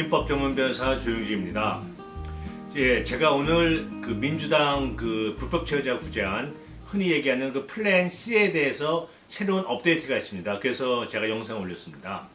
이민법 전문 변호사 조용기입니다. 예, 제가 오늘 그 민주당 그 불법 체류자 구제안, 흔히 얘기하는 그 플랜 C에 대해서 새로운 업데이트가 있습니다. 그래서 제가 영상을 올렸습니다.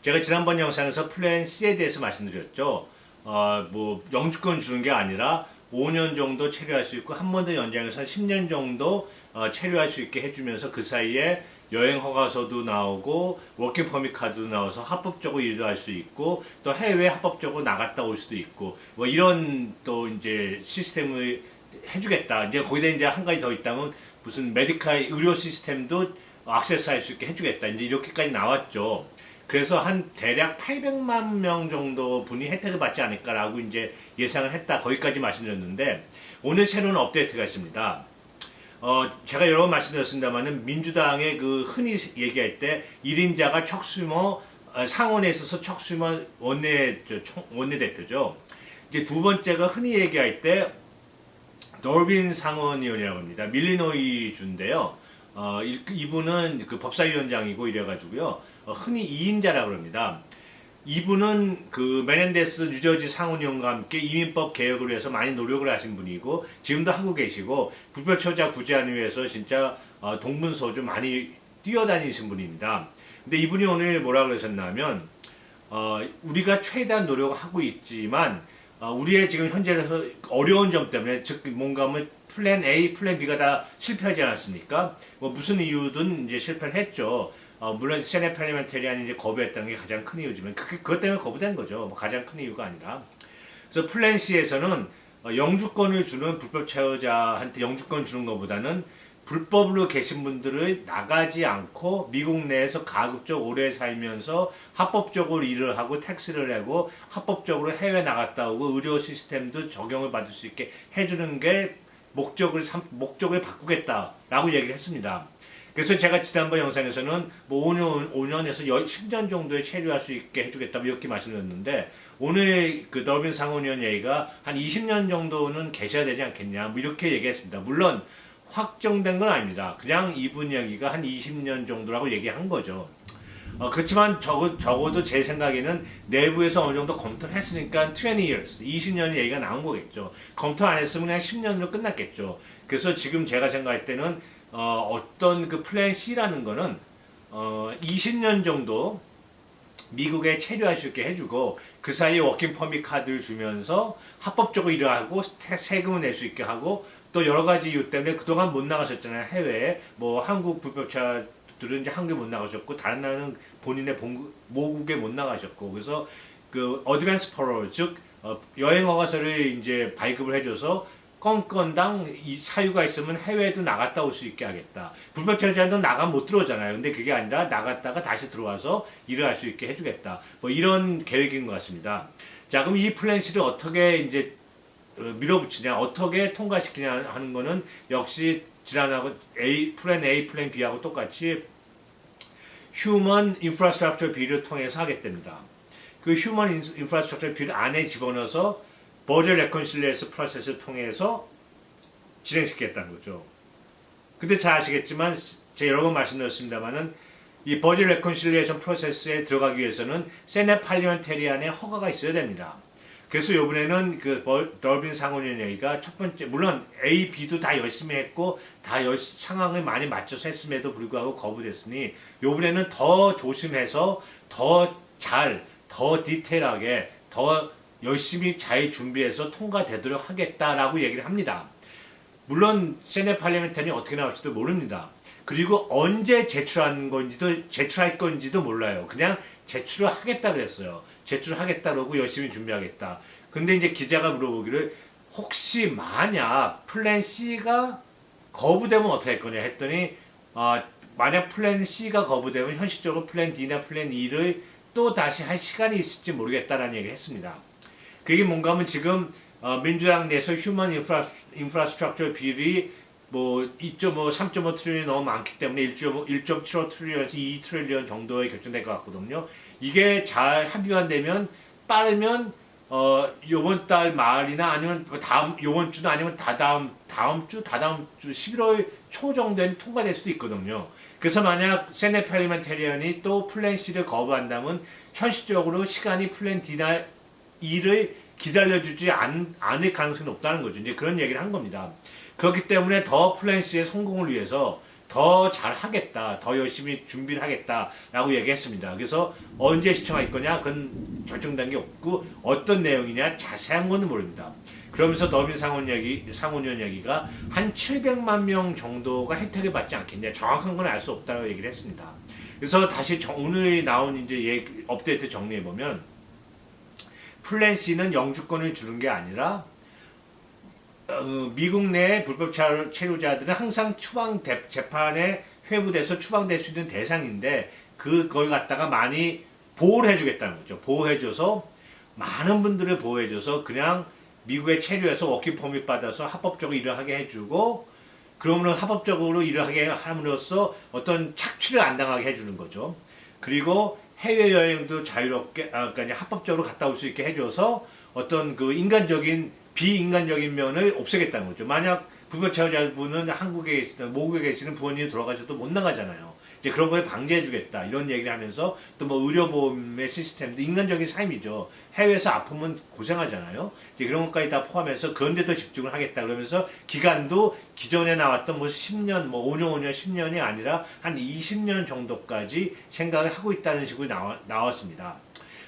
제가 지난번 영상에서 플랜 C에 대해서 말씀드렸죠. 뭐 영주권 주는 게 아니라 5년 정도 체류할 수 있고 한 번 더 연장해서 10년 정도 체류할 수 있게 해주면서 그 사이에 여행 허가서도 나오고 워킹 퍼밋 카드도 나와서 합법적으로 일도 할 수 있고 또 해외 합법적으로 나갔다 올 수도 있고 뭐 이런 또 이제 시스템을 해주겠다. 이제 거기다 이제 한 가지 더 있다면 무슨 메디칼 의료 시스템도 액세스할 수 있게 해주겠다. 이제 이렇게까지 나왔죠. 그래서 한 대략 800만 명 정도 분이 혜택을 받지 않을까라고 이제 예상을 했다. 거기까지 말씀드렸는데 오늘 새로운 업데이트가 있습니다. 제가 여러 번 말씀드렸습니다만은 민주당의 그 흔히 얘기할 때 1인자가 척수모, 상원에 있어서 척수모 원내대표죠. 이제 두 번째가 흔히 얘기할 때 더빈 상원의원이라고 합니다. 밀리노이 주인데요. 이분은 그 법사위원장이고 이래가지고요. 흔히 2인자라고 합니다. 이분은 그 메넨데스 뉴저지 상원의원과 함께 이민법 개혁을 위해서 많이 노력을 하신 분이고 지금도 하고 계시고 불법 체류자 구제안을 위해서 진짜 동분서주 많이 뛰어다니신 분입니다. 근데 이분이 오늘 뭐라 그러셨냐면 우리가 최대한 노력을 하고 있지만 우리의 지금 현재에서 어려운 점 때문에 즉 뭔가 뭐 플랜 A, 플랜 B가 다 실패하지 않았습니까? 뭐 무슨 이유든 이제 실패를 했죠. 물론 세네 팔리멘테리안이 이제 거부했다는 게 가장 큰 이유지만 그것 때문에 거부된 거죠. 뭐 가장 큰 이유가 아니라. 그래서 플랜 C에서는 영주권을 주는 불법 체류자한테 영주권 주는 것보다는 불법으로 계신 분들을 나가지 않고 미국 내에서 가급적 오래 살면서 합법적으로 일을 하고 택스를 내고 합법적으로 해외 나갔다 오고 의료 시스템도 적용을 받을 수 있게 해주는 게 목적을 바꾸겠다라고 얘기를 했습니다. 그래서 제가 지난번 영상에서는 뭐 5년에서 10년 정도에 체류할 수 있게 해주겠다 이렇게 말씀드렸는데 오늘 그 더빈 상원의원 얘기가 한 20년 정도는 계셔야 되지 않겠냐 뭐 이렇게 얘기했습니다. 물론 확정된 건 아닙니다. 그냥 이분 얘기가 한 20년 정도라고 얘기한 거죠. 그렇지만 적어도 제 생각에는 내부에서 어느 정도 검토를 했으니까 20 years, 20년의 얘기가 나온 거겠죠. 검토 안 했으면 그냥 10년으로 끝났겠죠. 그래서 지금 제가 생각할 때는 어떤 그 플랜 C라는 거는 20년 정도 미국에 체류할 수 있게 해주고 그 사이에 워킹 퍼밋 카드를 주면서 합법적으로 일을 하고 세금을 낼 수 있게 하고 또 여러 가지 이유 때문에 그동안 못 나가셨잖아요. 해외에 뭐 한국 불법자들은 이제 한국에 못 나가셨고 다른 나라는 본인의 모국에 못 나가셨고 그래서 그 어드밴스 퍼롤 즉 여행 허가서를 이제 발급을 해줘서 건건당 이 사유가 있으면 해외에도 나갔다 올 수 있게 하겠다. 불법 체류자는 나가면 못 들어오잖아요. 근데 그게 아니라 나갔다가 다시 들어와서 일을 할 수 있게 해주겠다. 뭐 이런 계획인 것 같습니다. 자, 그럼 이 플랜 C를 어떻게 이제 밀어붙이냐, 어떻게 통과시키냐 하는 거는 역시 지난하고 플랜 A, 플랜 B하고 똑같이 휴먼 인프라스트럭처 비를 통해서 하게 됩니다. 그 휴먼 인프라스트럭처 비를 안에 집어넣어서 버저 레컨실리에이션 프로세스를 통해서 진행시키겠다는 거죠. 근데 잘 아시겠지만 제가 여러 번 말씀드렸습니다만은 이 버저 레컨실리에이션 프로세스에 들어가기 위해서는 세네 팔리멘테리안의 허가가 있어야 됩니다. 그래서 이번에는 그 더빈 상원의원 얘기가 첫 번째 물론 A, B도 다 열심히 했고 다 상황을 많이 맞춰서 했음에도 불구하고 거부됐으니 이번에는 더 조심해서 더 디테일하게 더 열심히 잘 준비해서 통과되도록 하겠다라고 얘기를 합니다. 물론 세네 팔리멘테리안이 어떻게 나올지도 모릅니다. 그리고 언제 제출할 건지도 몰라요. 그냥 제출을 하겠다 그랬어요. 제출을 하겠다 그러고 열심히 준비하겠다. 근데 이제 기자가 물어보기를 혹시 만약 플랜 C가 거부되면 어떻게 할 거냐 했더니 만약 플랜 C가 거부되면 현실적으로 플랜 D나 플랜 E를 또 다시 할 시간이 있을지 모르겠다라는 얘기를 했습니다. 그게 뭔가 하면 지금 민주당 내에서 휴먼 인프라스트럭처 비율이 뭐 3.5 트릴리언이 너무 많기 때문에 1.75 트릴리언에서 2 트릴리언 정도에 결정될 것 같거든요. 이게 잘 합의가 되면 빠르면 요번 달 말이나 아니면 요번 주나 아니면 다다음 주 11월 초 정도에 통과될 수도 있거든요. 그래서 만약 세네 팔리멘테리안이 또 플랜 C를 거부한다면 현실적으로 시간이 플랜 D나 일을 기다려주지 않을 가능성이 높다는 거죠. 이제 그런 얘기를 한 겁니다. 그렇기 때문에 더 플랜 C의 성공을 위해서 더 잘하겠다, 더 열심히 준비를 하겠다라고 얘기했습니다. 그래서 언제 시청할 거냐, 그건 결정된 게 없고 어떤 내용이냐 자세한 거는 모릅니다. 그러면서 더빈 상원의원 얘기가 한 700만 명 정도가 혜택을 받지 않겠냐, 정확한 건 알 수 없다고 얘기를 했습니다. 그래서 다시 오늘 나온 이제 업데이트 정리해 보면 플랜 C는 영주권을 주는 게 아니라 미국 내 불법 체류자들은 항상 재판에 회부돼서 추방될 수 있는 대상인데 그걸 갖다가 많이 보호를 해주겠다는 거죠. 보호해줘서 많은 분들을 보호해줘서 그냥 미국에 체류해서 워킹 퍼밋 받아서 합법적으로 일을 하게 해주고 그러면 합법적으로 일을 하게 함으로써 어떤 착취를 안 당하게 해주는 거죠. 그리고 해외여행도 자유롭게, 그러니까 합법적으로 갔다 올 수 있게 해줘서 어떤 그 비인간적인 면을 없애겠다는 거죠. 만약 불법 체류자분은 모국에 계시는 부모님이 돌아가셔도 못 나가잖아요. 이제 그런 거에 방지해주겠다 이런 얘기를 하면서 또 뭐 의료보험의 시스템도 인간적인 삶이죠. 해외에서 아프면 고생하잖아요. 이제 그런 것까지 다 포함해서 그런 데 집중을 하겠다 그러면서 기간도 기존에 나왔던 뭐 10년, 뭐 5년, 10년이 아니라 한 20년 정도까지 생각을 하고 있다는 식으로 나왔습니다.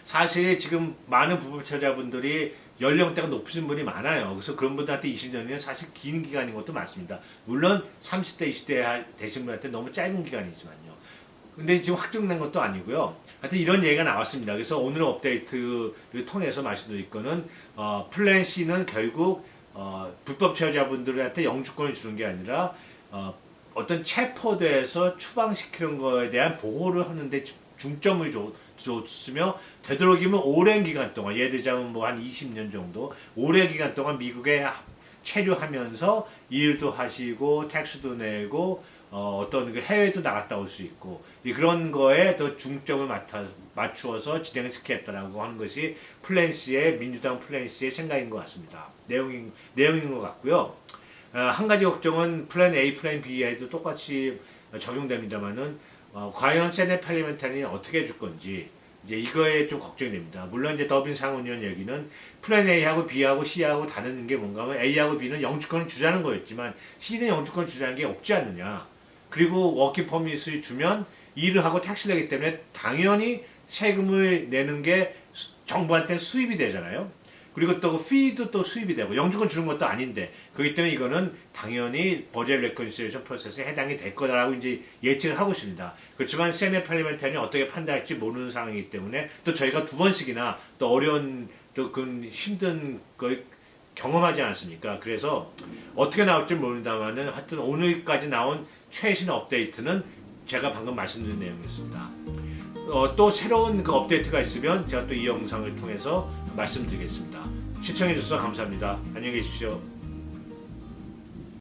사실 지금 많은 불법 체류자분들이 연령대가 높으신 분이 많아요. 그래서 그런 분들한테 20년이면 사실 긴 기간인 것도 맞습니다. 물론 30대, 20대 되신 분한테 너무 짧은 기간이지만요. 근데 지금 확정된 것도 아니고요. 하여튼 이런 얘기가 나왔습니다. 그래서 오늘 업데이트를 통해서 말씀드릴 거는 플랜 C는 결국 불법 체류자분들한테 영주권을 주는 게 아니라 어떤 체포돼서 추방시키는 거에 대한 보호를 하는데 중점을 줬으며 되도록이면 오랜 기간 동안 예를 들자면 뭐 한 20년 정도 오랜 기간 동안 미국에 체류하면서 일도 하시고 텍스도 내고 어떤 해외도 나갔다 올 수 있고 그런 거에 더 중점을 맞추어서 진행을 시켰다라고 하는 것이 민주당 플랜 C의 생각인 것 같습니다. 내용인 것 같고요. 한 가지 걱정은 플랜 A, 플랜 B에도 똑같이 적용됩니다만은 과연 세네 팔리멘타리는 어떻게 해줄 건지 이제 이거에 좀 걱정이 됩니다. 물론 이제 더빈 상원의원 얘기는 플랜 A하고 B하고 C하고 다른 게 뭔가 하면 A하고 B는 영주권을 주자는 거였지만 C는 영주권을 주자는 게 없지 않느냐. 그리고 워킹 퍼밋을 주면 일을 하고 택스를 내기 때문에 당연히 세금을 내는 게 정부한테는 수입이 되잖아요. 그리고 또 피도 또 수입이 되고 영주권 주는 것도 아닌데 그렇기 때문에 이거는 당연히 버젯 레컨실리에이션 프로세스에 해당이 될 거다라고 이제 예측을 하고 있습니다. 그렇지만 세네 팔리멘타리는 어떻게 판단할지 모르는 상황이기 때문에 또 저희가 두 번씩이나 또 어려운 또 그 힘든 걸 경험하지 않았습니까? 그래서 어떻게 나올지 모른다만은 하여튼 오늘까지 나온 최신 업데이트는 제가 방금 말씀드린 내용이었습니다. 또 새로운 그 업데이트가 있으면 제가 또 이 영상을 통해서 말씀드리겠습니다. 시청해주셔서 감사합니다. 안녕히 계십시오.